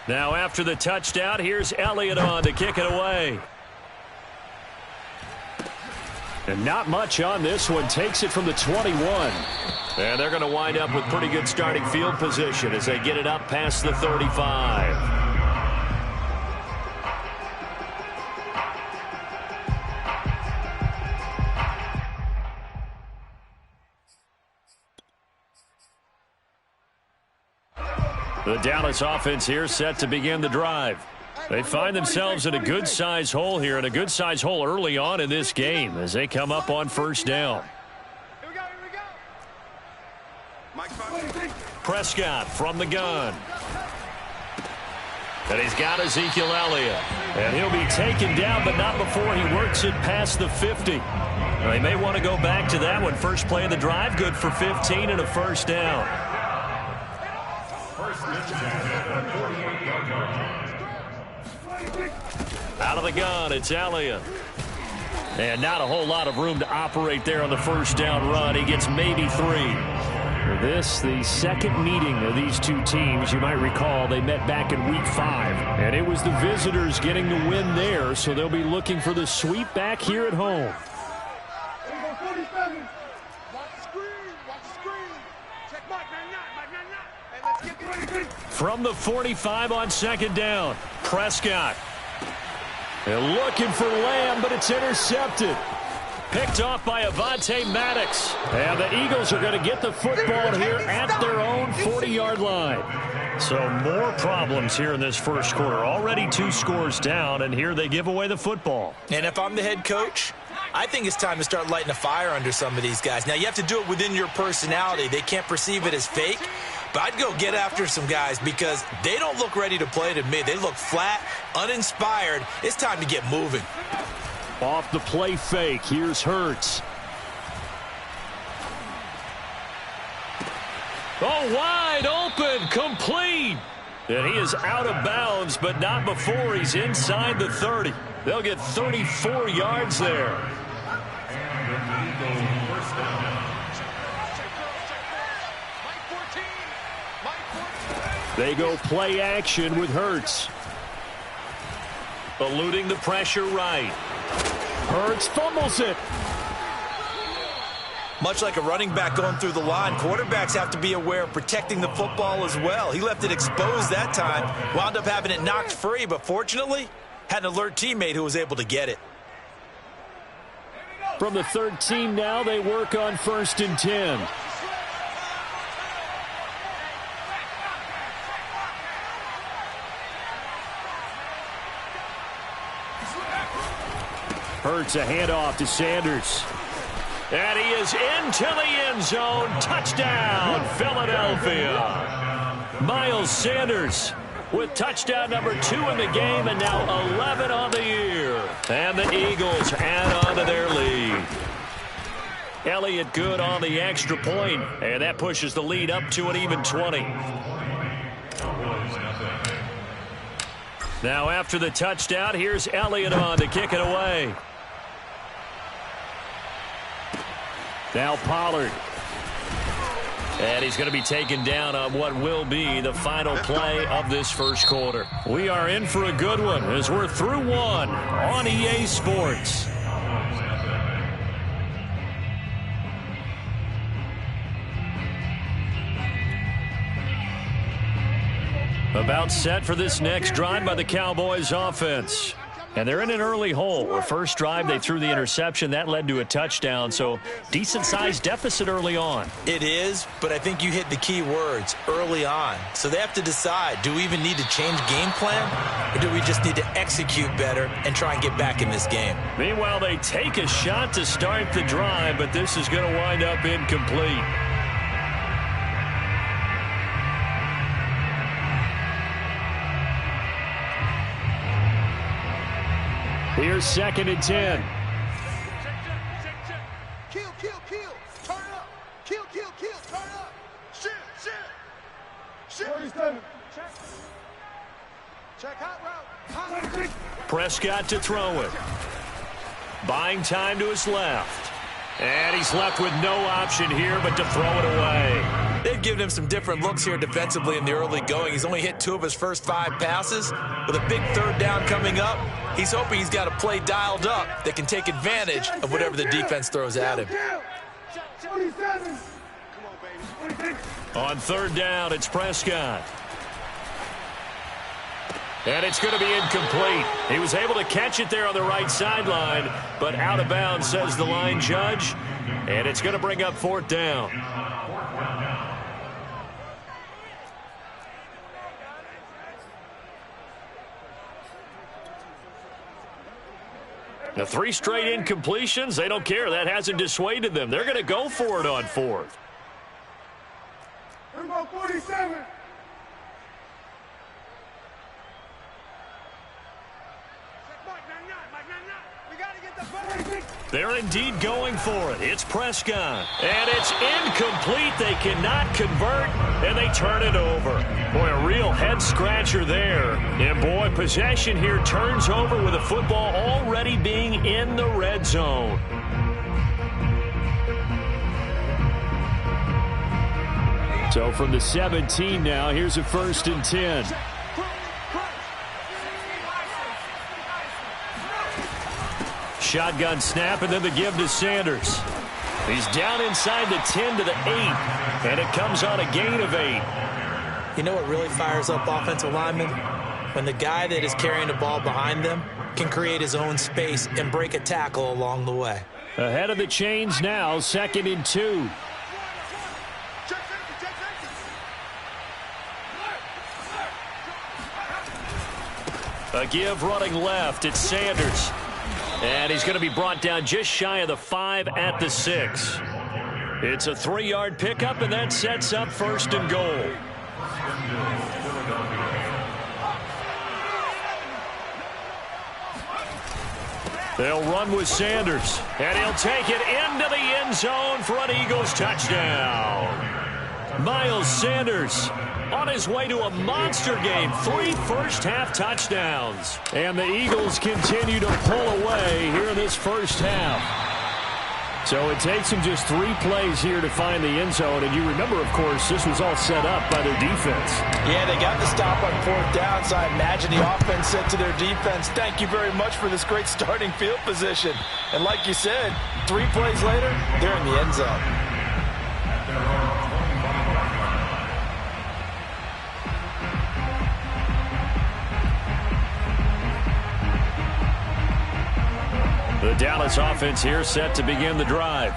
Now after the touchdown, here's Elliott on to kick it away. And not much on this one. Takes it from the 21. And they're going to wind up with pretty good starting field position as they get it up past the 35. The Dallas offense here set to begin the drive. They find themselves in a good-sized hole here, and a good-sized hole early on in this game as they come up on first down. Here we go. Prescott from the gun. And he's got Ezekiel Elliott. And he'll be taken down, but not before he works it past the 50. Now, they may want to go back to that one. First play of the drive, good for 15 and a first down. Out of the gun, it's Elliott. And not a whole lot of room to operate there on the first down run. He gets maybe 3. This, the second meeting of these two teams. You might recall they met back in Week 5. And it was the visitors getting the win there, so they'll be looking for the sweep back here at home. From the 45 on second down, Prescott. And looking for Lamb, but it's intercepted. Picked off by Avonte Maddox. And the Eagles are going to get the football here at their own 40-yard line. So more problems here in this first quarter. Already 2 scores down, and here they give away the football. And if I'm the head coach, I think it's time to start lighting a fire under some of these guys. Now, you have to do it within your personality. They can't perceive it as fake. But I'd go get after some guys because they don't look ready to play to me. They look flat, uninspired. It's time to get moving. Off the play fake, here's Hurts. Oh, wide open, complete. And he is out of bounds, but not before he's inside the 30. They'll get 34 yards there. They go play action with Hurts. Eluding the pressure right. Hurts fumbles it. Much like a running back going through the line, quarterbacks have to be aware of protecting the football as well. He left it exposed that time, wound up having it knocked free, but fortunately, had an alert teammate who was able to get it. From the 13 now, they work on 1st and 10. Hurts a handoff to Sanders. And he is into the end zone. Touchdown, Philadelphia. Miles Sanders with touchdown number 2 in the game and now 11 on the year. And the Eagles add on to their lead. Elliott good on the extra point, and that pushes the lead up to an even 20. Now after the touchdown, here's Elliott on to kick it away. Now Pollard. And he's going to be taken down on what will be the final play of this first quarter. We are in for a good one as we're through one on EA Sports. About set for this next drive by the Cowboys offense. And they're in an early hole. The first drive, they threw the interception. That led to a touchdown, so decent-sized deficit early on. It is, but I think you hit the key words, early on. So they have to decide, do we even need to change game plan, or do we just need to execute better and try and get back in this game? Meanwhile, they take a shot to start the drive, but this is going to wind up incomplete. Here's 2nd and 10. Kill, turn up. Kill, turn up. Shoot. Check hot route. Prescott to throw it. Buying time to his left. And he's left with no option here but to throw it away. They've given him some different looks here defensively in the early going. He's only hit 2 of his first 5 passes. With a big 3rd down coming up, he's hoping he's got a play dialed up that can take advantage of whatever the defense throws at him. On 3rd down, it's Prescott. And it's going to be incomplete. He was able to catch it there on the right sideline, but out of bounds, says the line judge. And it's going to bring up 4th down. The 3 straight incompletions, they don't care. That hasn't dissuaded them. They're going to go for it on 4th. Number 47. They're indeed going for it. It's Prescott. And it's incomplete. They cannot convert, and they turn it over. Boy, a real head-scratcher there. And, boy, possession here turns over with the football already being in the red zone. So from the 17 now, here's a 1st and 10. Shotgun snap, and then the give to Sanders. He's down inside the 10 to the 8, and it comes on a gain of 8. You know what really fires up offensive linemen? When the guy that is carrying the ball behind them can create his own space and break a tackle along the way. Ahead of the chains now, 2nd and 2. A give running left. It's Sanders. And he's going to be brought down just shy of the 5 at the 6. It's a 3-yard pickup, and that sets up 1st and goal. They'll run with Sanders, and he'll take it into the end zone for an Eagles touchdown. Miles Sanders on his way to a monster game. 3 first-half touchdowns. And the Eagles continue to pull away here in this first half. So it takes them just 3 plays here to find the end zone. And you remember, of course, this was all set up by their defense. Yeah, they got the stop on 4th down, so I imagine the offense said to their defense, thank you very much for this great starting field position. And like you said, 3 plays later, they're in the end zone. The Dallas offense here set to begin the drive.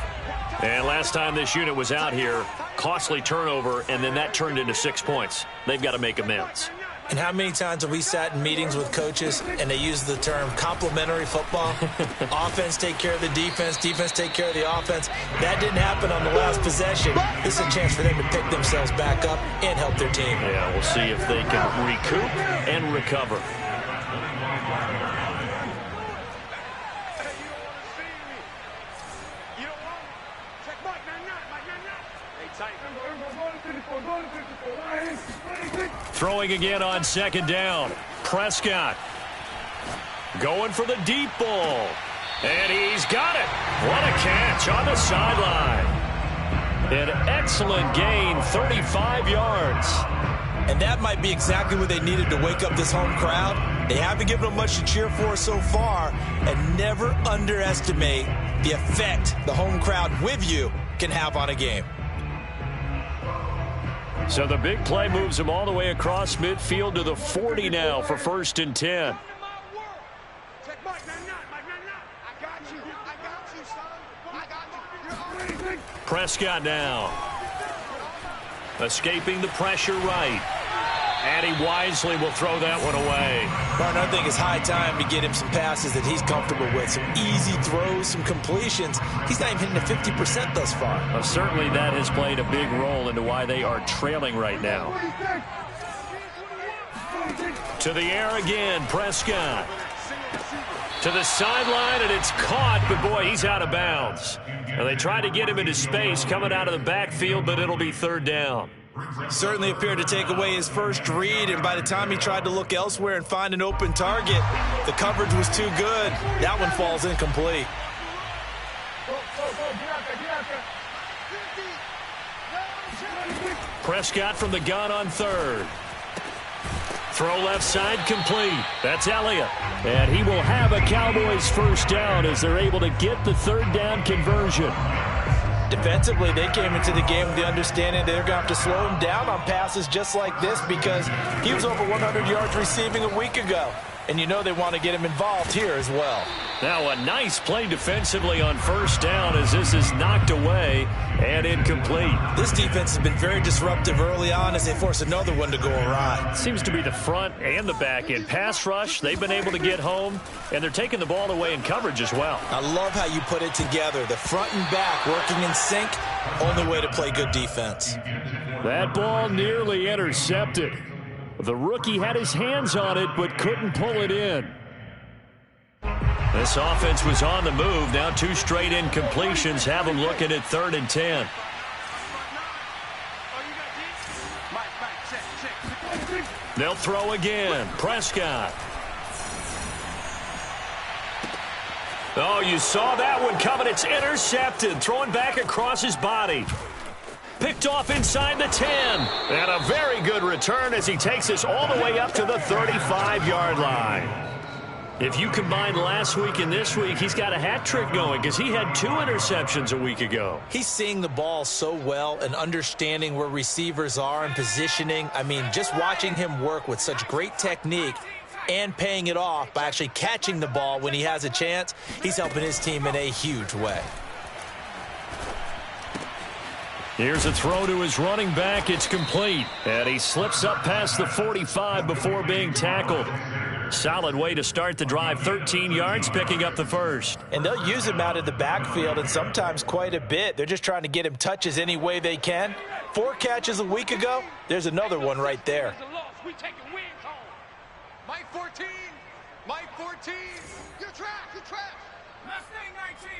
And last time this unit was out here, costly turnover, and then that turned into 6 points. They've got to make amends. And how many times have we sat in meetings with coaches and they use the term complementary football? Offense take care of the defense, defense take care of the offense. That didn't happen on the last possession. This is a chance for them to pick themselves back up and help their team. Yeah, we'll see if they can recoup and recover. Throwing again on 2nd down. Prescott going for the deep ball. And he's got it. What a catch on the sideline. An excellent gain, 35 yards. And that might be exactly what they needed to wake up this home crowd. They haven't given them much to cheer for so far. And never underestimate the effect the home crowd with you can have on a game. So the big play moves them all the way across midfield to the 40 now for 1st and 10. Prescott now. Escaping the pressure right. And he wisely will throw that one away. Martin, I think it's high time to get him some passes that he's comfortable with. Some easy throws, some completions. He's not even hitting the 50% thus far. Well, certainly that has played a big role into why they are trailing right now. To the air again, Prescott. To the sideline, and it's caught, but boy, he's out of bounds. And they try to get him into space coming out of the backfield, but it'll be 3rd down. Certainly appeared to take away his first read, and by the time he tried to look elsewhere and find an open target, the coverage was too good. That one falls incomplete. Prescott from the gun on third. Throw left side complete. That's Elliott. And he will have a Cowboys first down as they're able to get the third down conversion. Defensively, they came into the game with the understanding they're going to have to slow him down on passes just like this because he was over 100 yards receiving a week ago. And you know they want to get him involved here as well. Now a nice play defensively on first down as this is knocked away and incomplete. This defense has been very disruptive early on as they force another one to go awry. Seems to be the front and the back end. Pass rush, they've been able to get home, and they're taking the ball away in coverage as well. I love how you put it together. The front and back working in sync, only way to play good defense. That ball nearly intercepted. The rookie had his hands on it but couldn't pull it in. This offense was on the move. Now 2 straight incompletions have them looking at 3rd and 10. They'll throw again. Prescott. Oh, you saw that one coming. It's intercepted. Throwing back across his body. Picked off inside the 10. And a very good return as he takes us all the way up to the 35-yard line. If you combine last week and this week, he's got a hat trick going because he had 2 interceptions a week ago. He's seeing the ball so well and understanding where receivers are and positioning. I mean, just watching him work with such great technique and paying it off by actually catching the ball when he has a chance, he's helping his team in a huge way. Here's a throw to his running back. It's complete. And he slips up past the 45 before being tackled. Solid way to start the drive. 13 yards, picking up the first. And they'll use him out of the backfield and sometimes quite a bit. They're just trying to get him touches any way they can. 4 catches a week ago. There's another one right there. Mike 14. Mike 14. You're trash. You're trash. Mustang 19.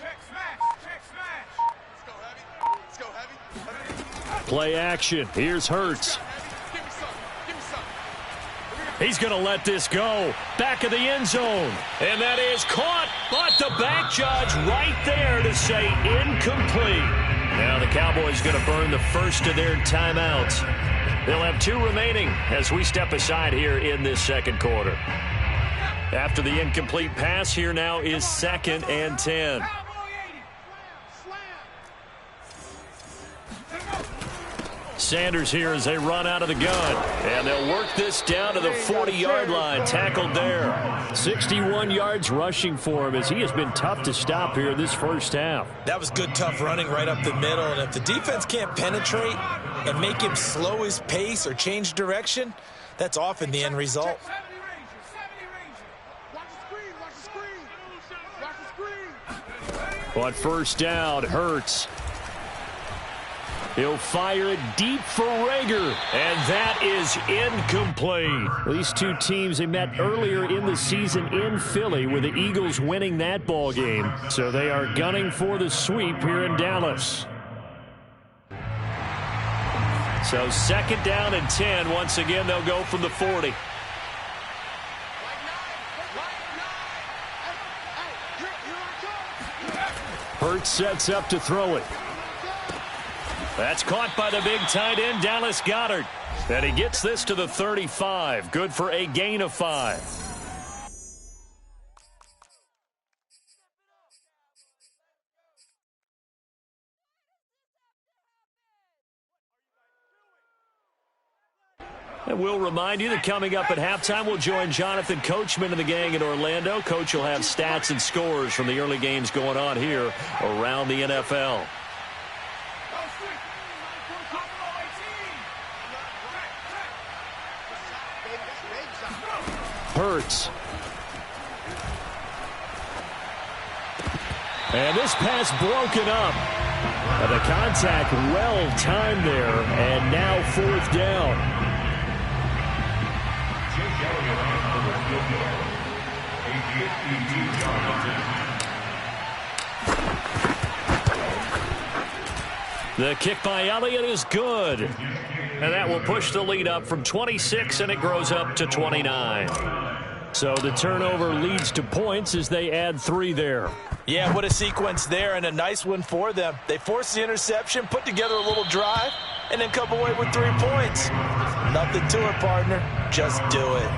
Check smash. Check smash. Let's go heavy. Let's go heavy. Play action. Here's Hurts. Give me some. Give me some. He's going to let this go. Back of the end zone. And that is caught. But the back judge right there to say incomplete. Now the Cowboys going to burn the first of their timeouts. They'll have 2 remaining as we step aside here in this second quarter. After the incomplete pass, here now is 2nd and 10. Sanders here as they run out of the gun. And they'll work this down to the 40-yard line. Tackled there. 61 yards rushing for him as he has been tough to stop here this first half. That was good, tough running right up the middle. And if the defense can't penetrate and make him slow his pace or change direction, that's often the end result. On first down, Hurts. He'll fire it deep for Rager, and that is incomplete. These 2 teams, they met earlier in the season in Philly with the Eagles winning that ball game. So they are gunning for the sweep here in Dallas. So 2nd down and 10. Once again, they'll go from the 40. Hurts sets up to throw it. That's caught by the big tight end, Dallas Goedert. And he gets this to the 35. Good for a gain of 5. And we'll remind you that coming up at halftime, we'll join Jonathan Coachman and the gang in Orlando. Coach will have stats and scores from the early games going on here around the NFL. Hurts. And this pass broken up. And the contact well timed there. And now 4th down. The kick by Elliott is good. And that will push the lead up from 26, and it grows up to 29. So the turnover leads to points as they add 3 there. Yeah, what a sequence there, and a nice one for them. They forced the interception, put together a little drive, and then come away with 3 points. Nothing to it, partner. Just do it.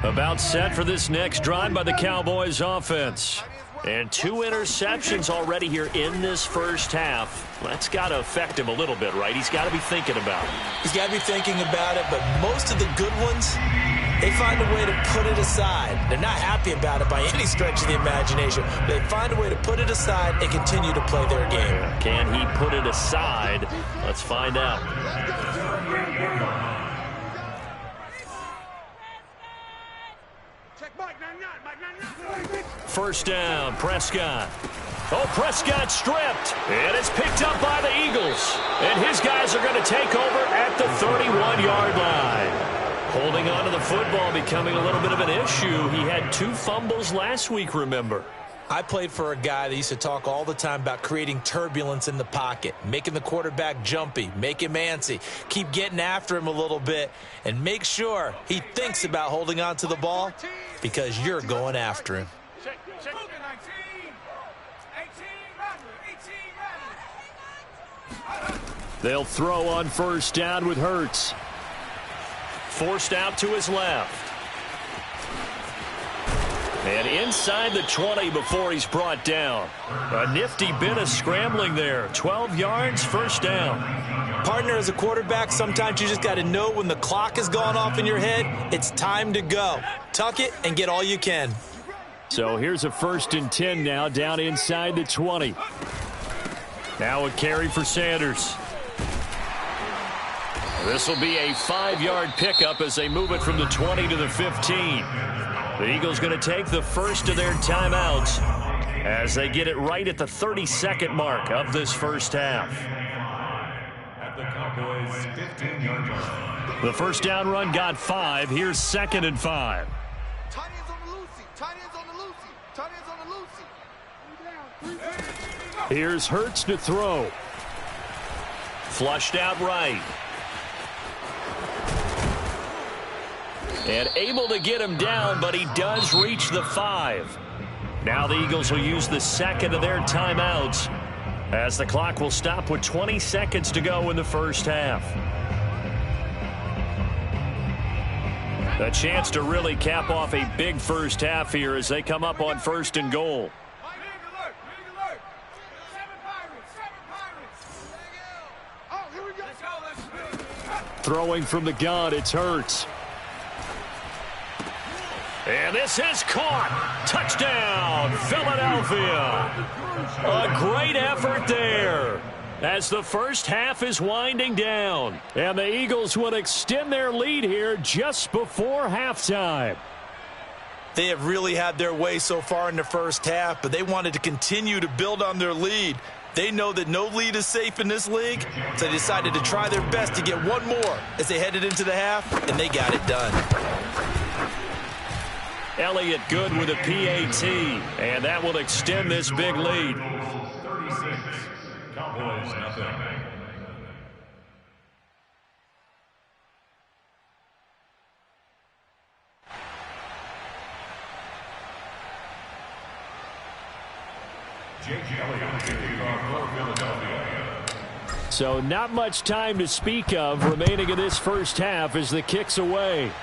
About set for this next drive by the Cowboys offense. And 2 interceptions already here in this first half. That's got to affect him a little bit, right? He's got to be thinking about it. He's got to be thinking about it, but most of the good ones, they find a way to put it aside. They're not happy about it by any stretch of the imagination. They find a way to put it aside and continue to play their game. Can he put it aside? Let's find out. First down, Prescott. Oh, Prescott stripped. And it's picked up by the Eagles. And his guys are going to take over at the 31-yard line. Holding on to the football becoming a little bit of an issue. He had 2 fumbles last week, remember. I played for a guy that used to talk all the time about creating turbulence in the pocket, making the quarterback jumpy, make him antsy, keep getting after him a little bit, and make sure he thinks about holding on to the ball because you're going after him. They'll throw on first down with Hurts. Forced out to his left. And inside the 20 before he's brought down. A nifty bit of scrambling there. 12 yards, first down. Partner, as a quarterback, sometimes you just got to know when the clock has gone off in your head, it's time to go. Tuck it and get all you can. So here's a 1st and 10 now, down inside the 20. Now a carry for Sanders. This will be a 5-yard pickup as they move it from the 20 to the 15. The Eagles going to take the first of their timeouts as they get it right at the 32nd mark of this first half. At the Cowboys 15-yard line. The first down run got 5. Here's 2nd and 5. Tight ends on the Lucy. Tight ends on the Lucy. Tight ends on the Lucy. Here's Hurts to throw. Flushed out right. And able to get him down, but he does reach the 5. Now the Eagles will use the 2nd of their timeouts as the clock will stop with 20 seconds to go in the first half. A chance to really cap off a big first half here as they come up on 1st and goal. Throwing from the gun, it's Hurts. And this is caught. Touchdown, Philadelphia. A great effort there as the first half is winding down. And the Eagles would extend their lead here just before halftime. They have really had their way so far in the first half, but they wanted to continue to build on their lead. They know that no lead is safe in this league, so they decided to try their best to get one more as they headed into the half, and they got it done. Elliott good with a PAT, and that will extend this big lead. 36. Cowboys nothing. Jake Elliott kicking off for Philadelphia. So not much time to speak of remaining in this first half as the kick's away.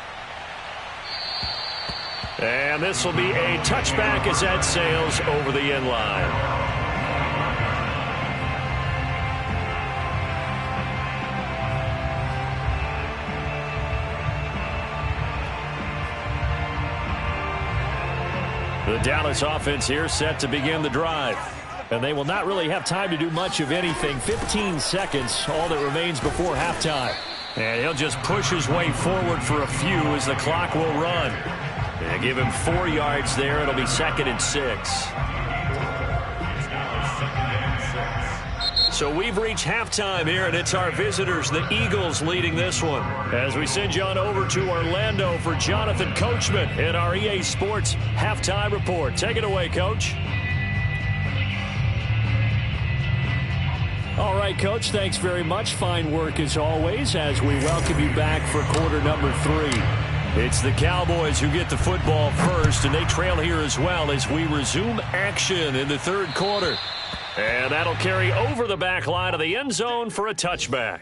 And this will be a touchback as that sails over the end line. The Dallas offense here set to begin the drive. And they will not really have time to do much of anything. 15 seconds, all that remains before halftime. And he'll just push his way forward for a few as the clock will run. And give him 4 yards there. It'll be 2nd and 6. So we've reached halftime here, and it's our visitors, the Eagles, leading this one. As we send you on over to Orlando for Jonathan Coachman in our EA Sports Halftime Report. Take it away, Coach. right, Coach. Thanks very much. Fine work as always as we welcome you back for quarter number 3. It's the Cowboys who get the football first, and they trail here as well as we resume action in the third quarter. And that'll carry over the back line of the end zone for a touchback.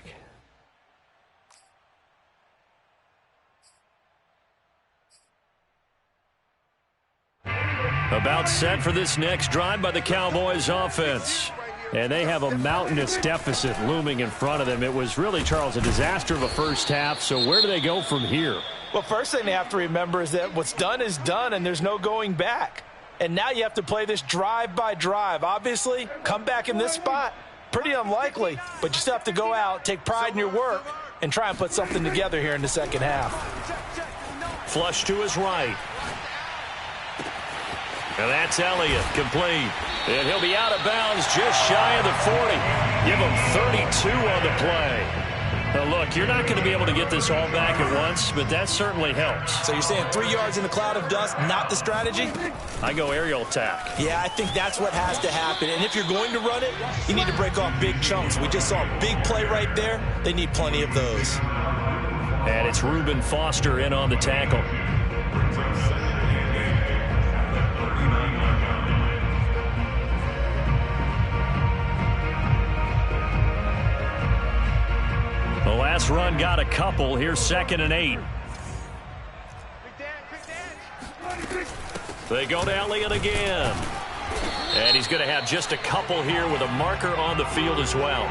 About set for this next drive by the Cowboys offense. And they have a mountainous deficit looming in front of them. It was really, Charles, a disaster of a first half. So where do they go from here? Well, first thing they have to remember is that what's done is done, and there's no going back. And now you have to play this drive by drive. Obviously, come back in this spot, pretty unlikely. But you still have to go out, take pride in your work, and try and put something together here in the second half. Flush to his right. And that's Elliott, complete. And he'll be out of bounds just shy of the 40. Give him 32 on the play. Now, look, you're not going to be able to get this all back at once, but that certainly helps. So you're saying 3 yards in a cloud of dust, not the strategy? I go aerial attack. Yeah, I think that's what has to happen. And if you're going to run it, you need to break off big chunks. We just saw a big play right there. They need plenty of those. And it's Reuben Foster in on the tackle. The last run got a couple. Here's 2nd and 8. They go to Elliott again. And he's going to have just a couple here with a marker on the field as well.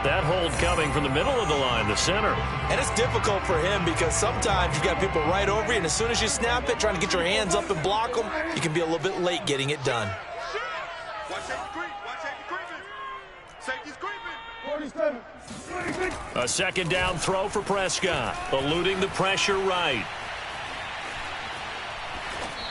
That hold coming from the middle of the line, the center. And it's difficult for him because sometimes you've got people right over you, and as soon as you snap it, trying to get your hands up and block them, you can be a little bit late getting it done. Watch safety creep. Watch safety creeping. Safety's creeping. 47. A second down throw for Prescott, eluding the pressure right.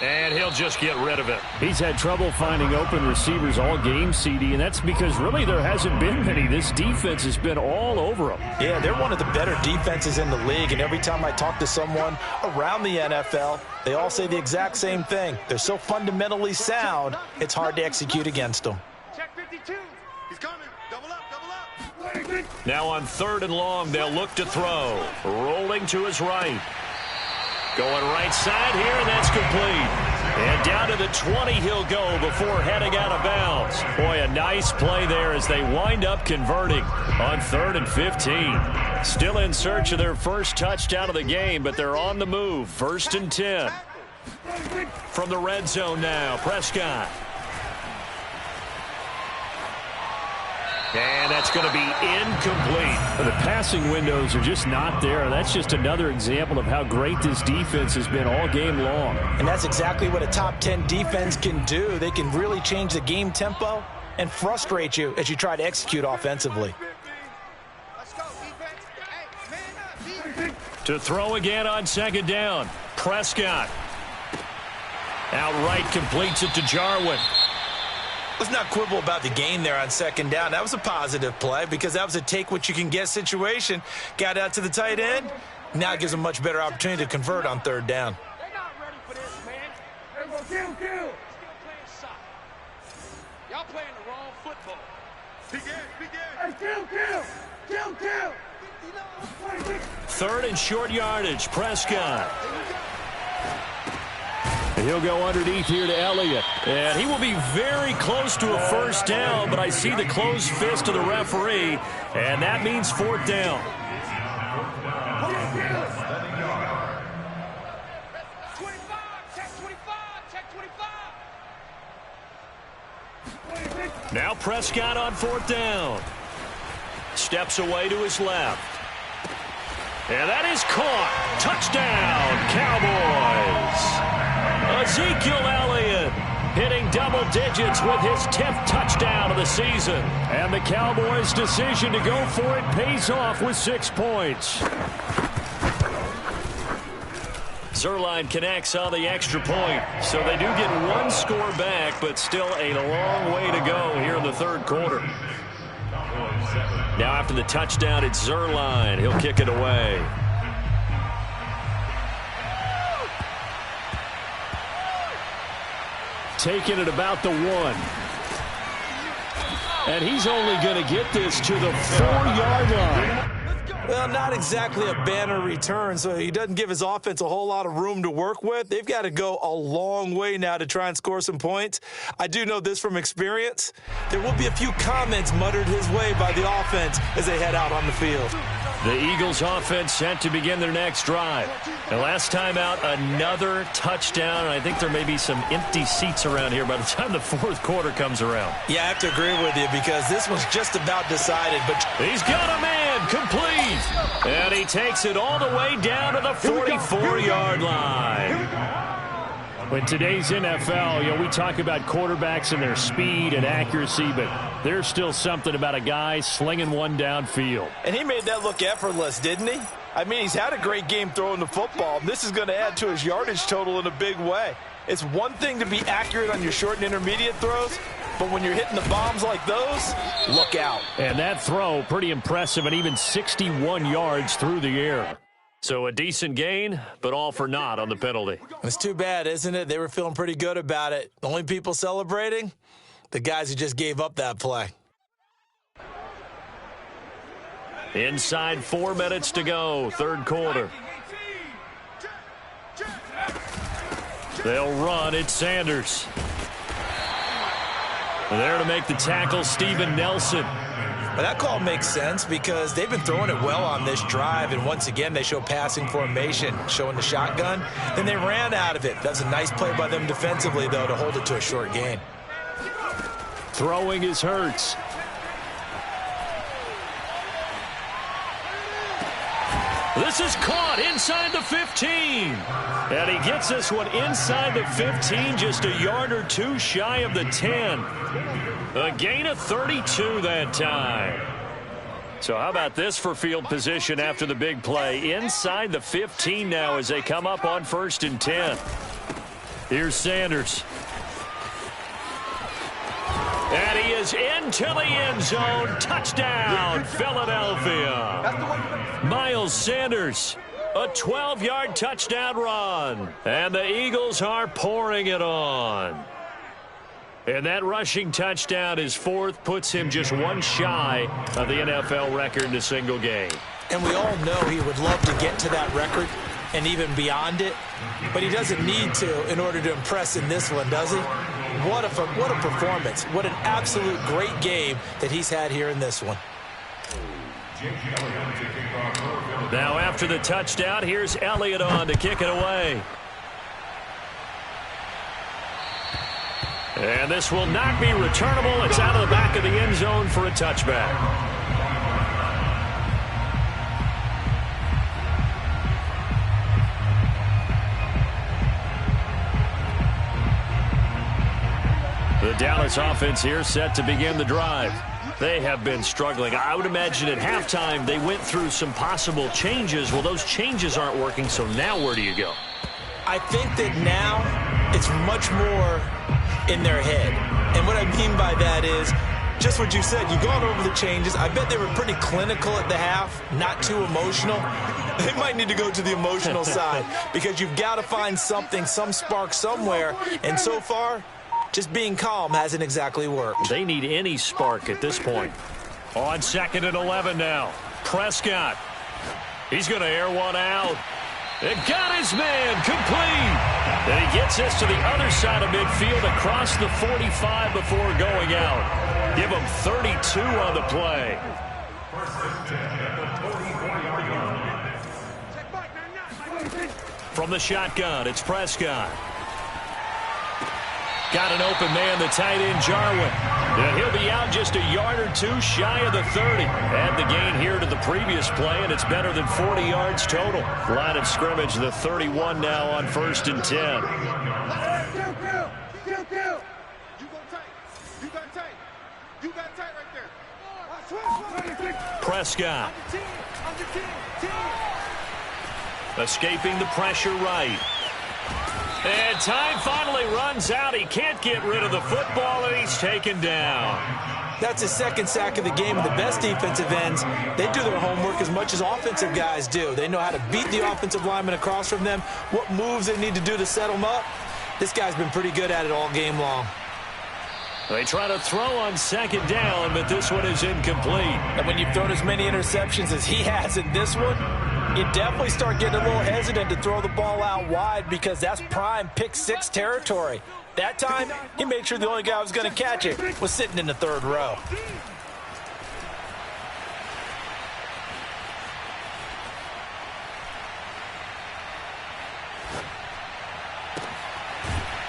And he'll just get rid of it. He's had trouble finding open receivers all game, CD, and that's because really there hasn't been many. This defense has been all over them. Yeah, they're one of the better defenses in the league, and every time I talk to someone around the NFL, they all say the exact same thing. They're so fundamentally sound, it's hard to execute against them. Check 52. He's coming. Double up, double up. Now on 3rd and long, they'll look to throw. Rolling to his right. Going right side here, and that's complete. And down to the 20 he'll go before heading out of bounds. Boy, a nice play there as they wind up converting on 3rd and 15. Still in search of their first touchdown of the game, but they're on the move. 1st and 10. From the red zone now, Prescott. And that's going to be incomplete. The passing windows are just not there. That's just another example of how great this defense has been all game long. And that's exactly what a top 10 defense can do. They can really change the game tempo and frustrate you as you try to execute offensively. Let's go, defense. Hey, man up, defense. To throw again on 2nd down. Prescott. Outright completes it to Jarwin. Let's not quibble about the gain there on 2nd down. That was a positive play because that was a take-what-you-can-get situation. Got out to the tight end. Now it gives them a much better opportunity to convert on 3rd down. They're not ready for this, man. They're going to kill. Still playing soccer. Y'all playing the wrong football. Kill. 3rd and short yardage. Prescott. He'll go underneath here to Elliott. And he will be very close to a first down, but I see the closed fist of the referee, and that means 4th down. 25, check 25. Now Prescott on 4th down. Steps away to his left. And that is caught. Touchdown, Cowboys. Ezekiel Elliott hitting double digits with his 10th touchdown of the season. And the Cowboys' decision to go for it pays off with 6 points. Zerline connects on the extra point. So they do get 1 score back, but still a long way to go here in the 3rd quarter. Now after the touchdown, it's Zerline. He'll kick it away. Taking it about the 1. And he's only going to get this to the 4-yard line. Well, not exactly a banner return, so he doesn't give his offense a whole lot of room to work with. They've got to go a long way now to try and score some points. I do know this from experience. There will be a few comments muttered his way by the offense as they head out on the field. The Eagles offense set to begin their next drive. And last time out, another touchdown. I think there may be some empty seats around here by the time the fourth quarter comes around. Yeah, I have to agree with you because this one's just about decided. But he's got a man complete. And he takes it all the way down to the 44-yard line. In today's NFL, we talk about quarterbacks and their speed and accuracy, but there's still something about a guy slinging one downfield. And he made that look effortless, didn't he? I mean, he's had a great game throwing the football. This is going to add to his yardage total in a big way. It's one thing to be accurate on your short and intermediate throws, but when you're hitting the bombs like those, look out. And that throw, pretty impressive, and even 61 yards through the air. So a decent gain, but all for naught on the penalty. It's too bad, isn't it? They were feeling pretty good about it. The only people celebrating, the guys who just gave up that play. Inside 4 minutes to go, third quarter. They'll run. It's Sanders. There to make the tackle, Steven Nelson. Well, that call makes sense because they've been throwing it well on this drive, and once again they show passing formation, showing the shotgun. Then they ran out of it. That's a nice play by them defensively, though, to hold it to a short gain. Throwing is Hurts. This is caught inside the 15. And he gets this one inside the 15, just a yard or two shy of the 10. A gain of 32 that time. So how about this for field position after the big play? Inside the 15 now as they come up on 1st and 10. Here's Sanders. And he is into the end zone. Touchdown, Philadelphia. Miles Sanders, a 12-yard touchdown run. And the Eagles are pouring it on. And that rushing touchdown, his fourth, puts him just one shy of the NFL record in a single game. And we all know he would love to get to that record and even beyond it, but he doesn't need to in order to impress in this one, does he? What a performance. What an absolute great game that he's had here in this one. Now after the touchdown, here's Elliott on to kick it away. And this will not be returnable. It's out of the back of the end zone for a touchback. The Dallas offense here set to begin the drive. They have been struggling. I would imagine at halftime they went through some possible changes. Well, those changes aren't working, so now where do you go? I think that now it's much more in their head. And what I mean by that is just what you said. You've gone over the changes. I bet they were pretty clinical at the half, not too emotional. They might need to go to the emotional side because you've got to find something, some spark somewhere. And so far, just being calm hasn't exactly worked. They need any spark at this point. On 2nd and 11 now. Prescott. He's going to air one out. It got his man complete. And he gets this to the other side of midfield across the 45 before going out. Give him 32 on the play. From the shotgun, it's Prescott. Got an open man, the tight end, Jarwin. And he'll be out just a yard or two shy of the 30. Add the gain here to the previous play, and it's better than 40 yards total. Line of scrimmage, the 31 now on 1st and 10. You got tight right there. Prescott. Escaping the pressure right. And time finally runs out. He can't get rid of the football, and he's taken down. That's his second sack of the game. The best defensive ends, they do their homework as much as offensive guys do. They know how to beat the offensive lineman across from them, what moves they need to do to set them up. This guy's been pretty good at it all game long. They try to throw on second down, but this one is incomplete. And when you've thrown as many interceptions as he has in this one, you definitely start getting a little hesitant to throw the ball out wide because that's prime pick six territory. That time, he made sure the only guy who was going to catch it was sitting in the third row.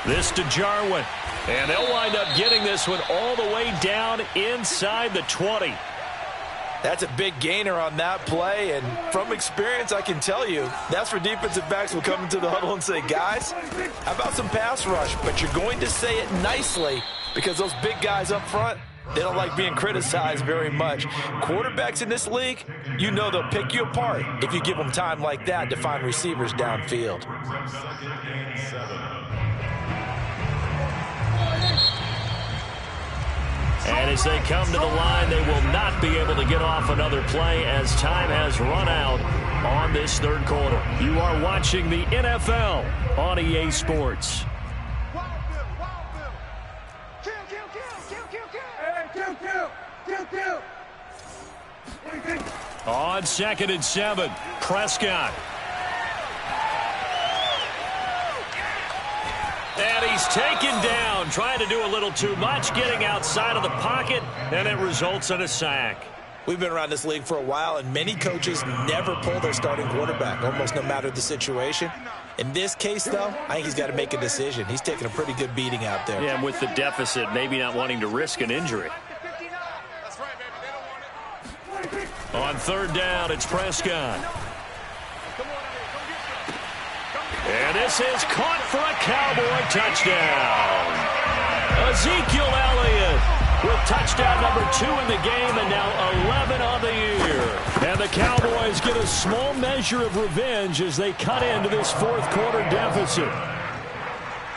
This to Jarwin. And they'll wind up getting this one all the way down inside the 20. That's a big gainer on that play, and from experience, I can tell you, that's where defensive backs will come into the huddle and say, guys, how about some pass rush? But you're going to say it nicely because those big guys up front, they don't like being criticized very much. Quarterbacks in this league, you know they'll pick you apart if you give them time like that to find receivers downfield. And as they come to the line, they will not be able to get off another play as time has run out on this third quarter. You are watching the NFL on EA Sports. On 2nd and 7, Prescott. And he's taken down, trying to do a little too much, getting outside of the pocket, and it results in a sack. We've been around this league for a while, and many coaches never pull their starting quarterback, almost no matter the situation. In this case, though, I think he's got to make a decision. He's taking a pretty good beating out there. Yeah, and with the deficit, maybe not wanting to risk an injury. On 3rd down, it's Prescott. And this is caught for a Cowboy touchdown. Ezekiel Elliott with touchdown number 2 in the game and now 11 on the year. And the Cowboys get a small measure of revenge as they cut into this 4th quarter deficit.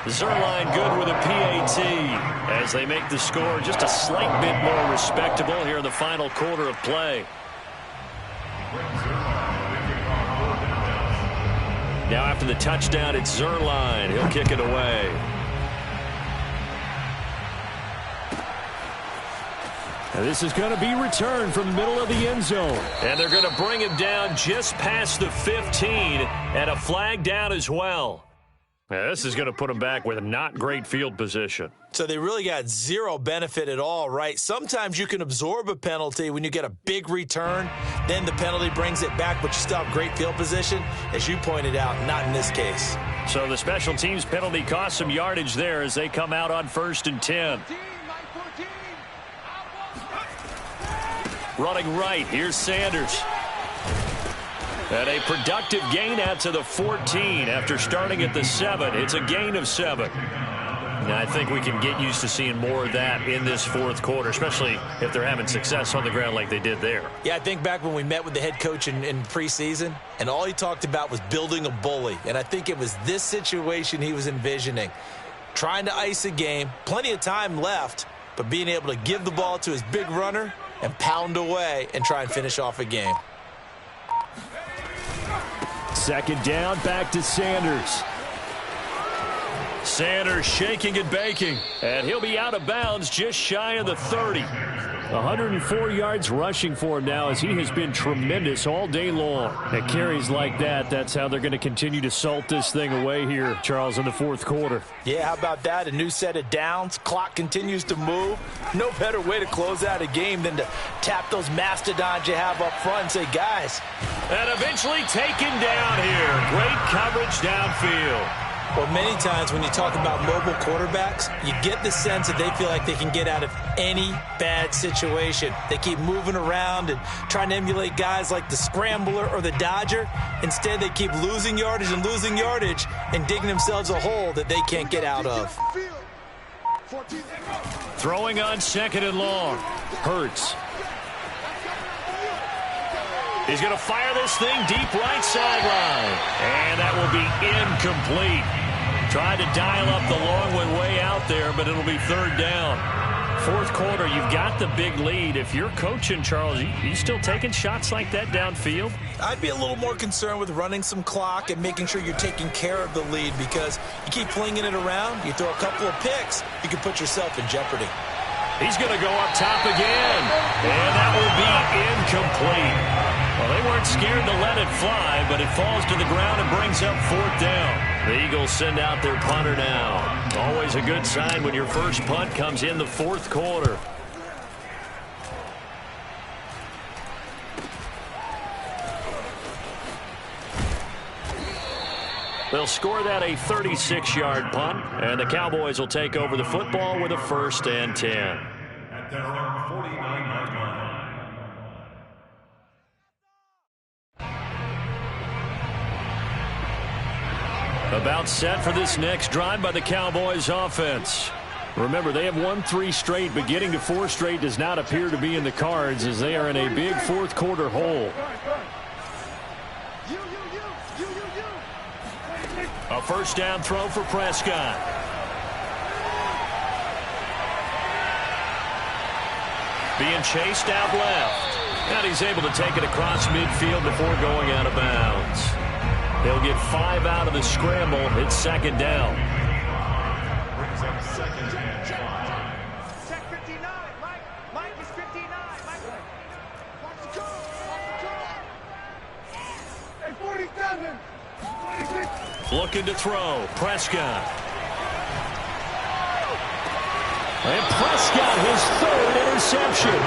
Zerline good with a PAT as they make the score just a slight bit more respectable here in the final quarter of play. Now after the touchdown, it's Zerline. He'll kick it away. And this is going to be returned from the middle of the end zone. And they're going to bring him down just past the 15 and a flag down as well. Now, this is going to put him back with not great field position. So they really got zero benefit at all, right? Sometimes you can absorb a penalty when you get a big return. Then the penalty brings it back, but you still have great field position. As you pointed out, not in this case. So the special teams penalty cost some yardage there as they come out on 1st and 10. Running right, here's Sanders. And a productive gain out to the 14 after starting at the 7. It's a gain of 7. And I think we can get used to seeing more of that in this 4th quarter, especially if they're having success on the ground like they did there. Yeah, I think back when we met with the head coach in preseason, and all he talked about was building a bully. And I think it was this situation he was envisioning. Trying to ice a game, plenty of time left, but being able to give the ball to his big runner and pound away and try and finish off a game. 2nd down, back to Sanders. Sanders shaking and baking, and he'll be out of bounds just shy of the 30. 104 yards rushing for him now as he has been tremendous all day long. At carries like that, that's how they're going to continue to salt this thing away here, Charles, in the 4th quarter. Yeah, how about that? A new set of downs. Clock continues to move. No better way to close out a game than to tap those mastodons you have up front and say, guys. And eventually taken down here. Great coverage downfield. Well, many times when you talk about mobile quarterbacks, you get the sense that they feel like they can get out of any bad situation. They keep moving around and trying to emulate guys like the Scrambler or the Dodger. Instead, they keep losing yardage and digging themselves a hole that they can't get out of. Throwing on 2nd and long. Hurts. He's going to fire this thing deep right sideline. And that will be incomplete. Tried to dial up the long way out there, but it'll be 3rd down. Fourth quarter, you've got the big lead. If you're coaching, Charles, you still taking shots like that downfield? I'd be a little more concerned with running some clock and making sure you're taking care of the lead, because you keep flinging it around, you throw a couple of picks, you can put yourself in jeopardy. He's going to go up top again, and that will be incomplete. Well, they weren't scared to let it fly, but it falls to the ground and brings up fourth down. The Eagles send out their punter now. Always a good sign when your first punt comes in the fourth quarter. They'll score that a 36-yard punt, and the Cowboys will take over the football with a 1st and 10. At their own 49-yard line. About set for this next drive by the Cowboys offense. Remember, they have won 3 straight, but getting to 4 straight does not appear to be in the cards as they are in a big fourth quarter hole. A first down throw for Prescott. Being chased out left. And he's able to take it across midfield before going out of bounds. He'll get 5 out of the scramble. It's 2nd down. Brings up 2nd and 5. Check 59. Mike is 59. Mike. Watch the goal. Hey, 47. 46. Looking to throw. Prescott. And Prescott, his 3rd interception.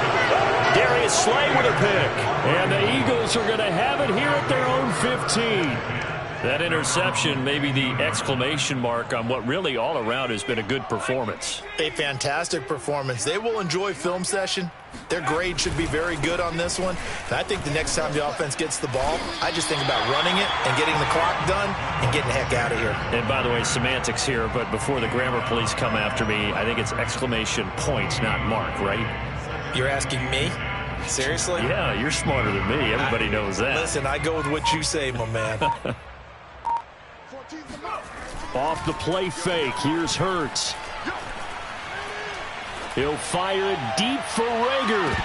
Darius Slay with a pick. And the Eagles are going to have it here at their own 15. That interception may be the exclamation mark on what really all around has been a good performance. A fantastic performance. They will enjoy film session. Their grade should be very good on this one. And I think the next time the offense gets the ball, I just think about running it and getting the clock done and getting the heck out of here. And by the way, semantics here, but before the grammar police come after me, I think it's exclamation point, not mark, right? You're asking me? Seriously? Yeah, you're smarter than me. Everybody knows that. Listen, I go with what you say, my man. Off the play fake, here's Hurts. He'll fire it deep for Rager.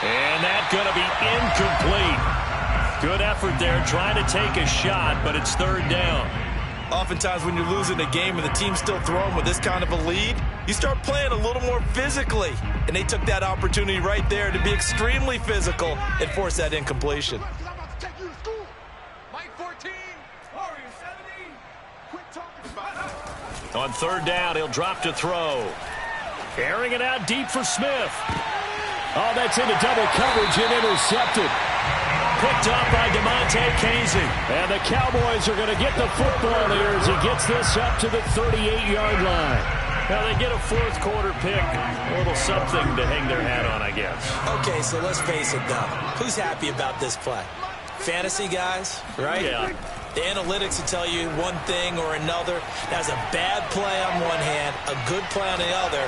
And that's going to be incomplete. Good effort there, trying to take a shot, but it's 3rd down. Oftentimes when you're losing a game and the team's still throwing with this kind of a lead, you start playing a little more physically. And they took that opportunity right there to be extremely physical and force that incompletion. Mike 14. Warrior 17. Quit talking about it. On 3rd down, he'll drop to throw. Airing it out deep for Smith. Oh, that's into double coverage and intercepted. Picked up by DeMonte Casey. And the Cowboys are going to get the football here as he gets this up to the 38-yard line. Now they get a fourth quarter pick. A little something to hang their hat on, I guess. Okay, so let's face it, though. Who's happy about this play? Fantasy guys, right? Yeah. The analytics will tell you one thing or another. That's a bad play on one hand, a good play on the other,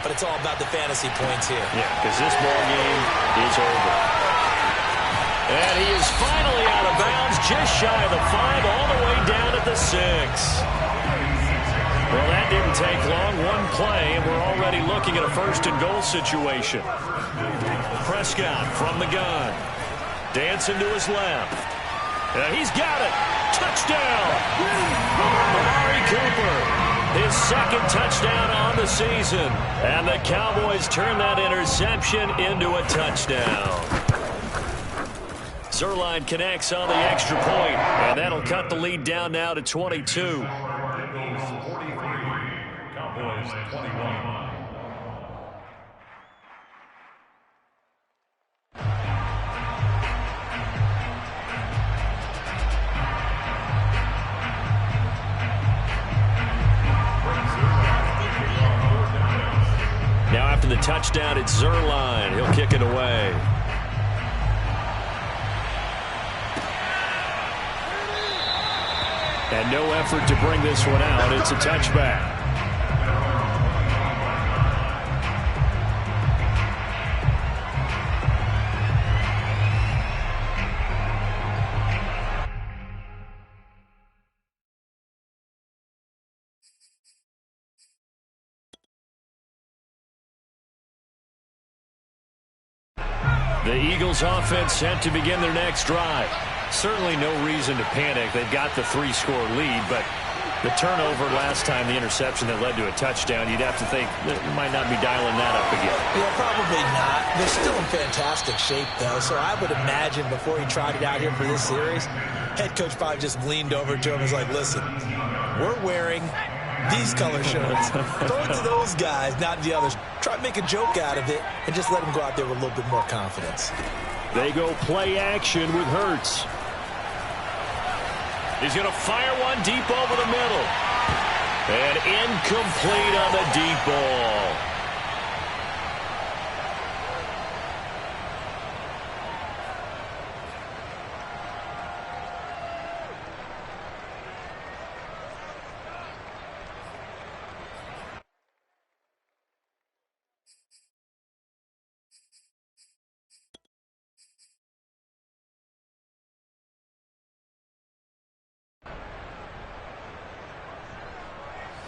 but it's all about the fantasy points here. Yeah, because this ball game is over. And he is finally out of bounds, just shy of the 5, all the way down at the 6. Well, that didn't take long. One play, and we're already looking at a 1st and goal situation. Prescott from the gun. Dancing to his left. He's got it. Touchdown. Amari Cooper. His 2nd touchdown on the season. And the Cowboys turn that interception into a touchdown. Zerline connects on the extra point, and that'll cut the lead down now to 22. Eagles 43, Cowboys 21. Now after the touchdown, it's Zerline. He'll kick it away. And no effort to bring this one out. It's a touchback. The Eagles offense set to begin their next drive. Certainly no reason to panic. They've got the 3-score lead, but the turnover last time, the interception that led to a touchdown, you'd have to think that you might not be dialing that up again. Yeah, probably not. They're still in fantastic shape, though, so I would imagine before he tried it out here for this series, head coach probably just leaned over to him and was like, listen, we're wearing these color shirts. Throw it to those guys, not the others. Try to make a joke out of it and just let them go out there with a little bit more confidence. They go play action with Hurts. He's going to fire one deep over the middle. And incomplete on the deep ball.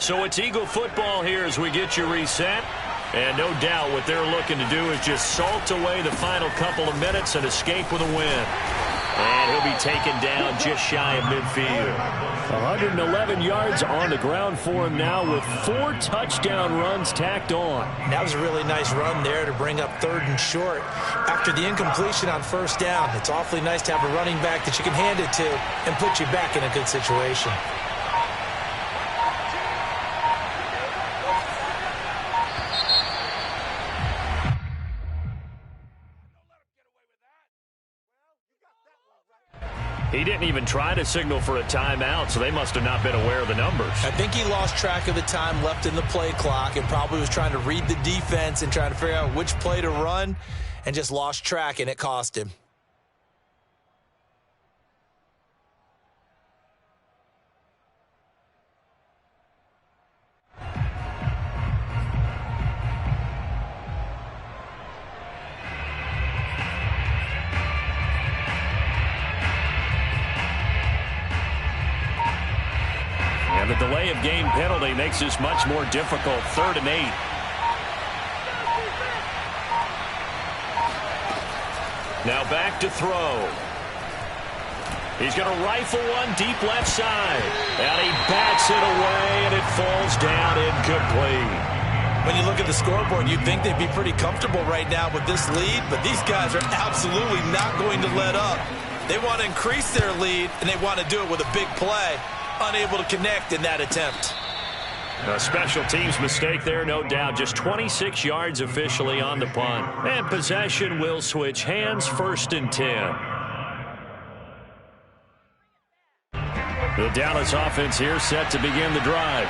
So it's Eagle football here as we get you reset. And no doubt what they're looking to do is just salt away the final couple of minutes and escape with a win. And he'll be taken down just shy of midfield. 111 yards on the ground for him now with 4 touchdown runs tacked on. That was a really nice run there to bring up 3rd and short. After the incompletion on 1st down, it's awfully nice to have a running back that you can hand it to and put you back in a good situation. He didn't even try to signal for a timeout, so they must have not been aware of the numbers. I think he lost track of the time left in the play clock and probably was trying to read the defense and trying to figure out which play to run and just lost track, and it cost him. And the delay of game penalty makes this much more difficult. 3rd and 8. Now back to throw. He's going to rifle one deep left side. And he bats it away, and it falls down incomplete. When you look at the scoreboard, you'd think they'd be pretty comfortable right now with this lead, but these guys are absolutely not going to let up. They want to increase their lead, and they want to do it with a big play. Unable to connect in that attempt. A special teams mistake there, no doubt. Just 26 yards officially on the punt. And possession will switch hands, 1st and 10. The Dallas offense here set to begin the drive.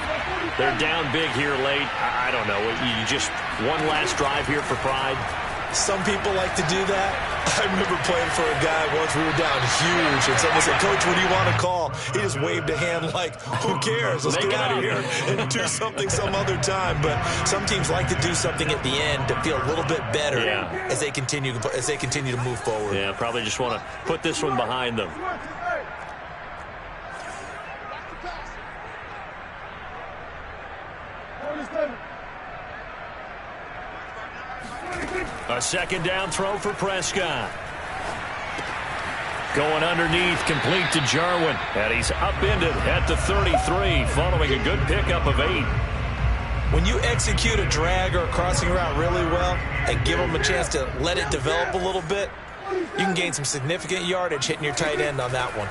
They're down big here late. I don't know. You just one last drive here for pride. Some people like to do that. I remember playing for a guy once. We were down huge, and someone said, Coach, what do you want to call? He just waved a hand like, who cares? Let's get out of here and do something some other time. But some teams like to do something at the end to feel a little bit better as they continue to move forward. Yeah, probably just want to put this one behind them. A 2nd down throw for Prescott. Going underneath, complete to Jarwin. And he's upended at the 33, following a good pickup of 8. When you execute a drag or a crossing route really well and give them a chance to let it develop a little bit, you can gain some significant yardage hitting your tight end on that one.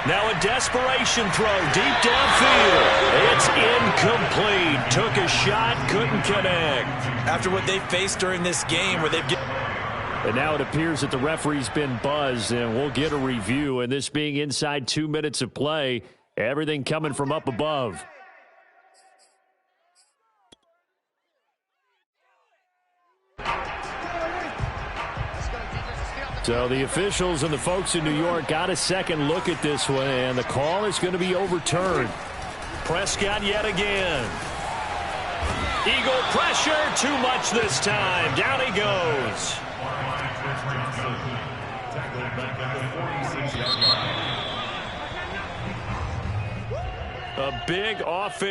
Now a desperation throw deep downfield. It's incomplete. Took a shot, couldn't connect. After what they faced during this game where they've And now it appears that the referee's been buzzed, and we'll get a review. And this being inside 2 minutes of play, everything coming from up above. So the officials and the folks in New York got a second look at this one, and the call is going to be overturned. Prescott yet again. Eagle pressure, too much this time. Down he goes. A big offense.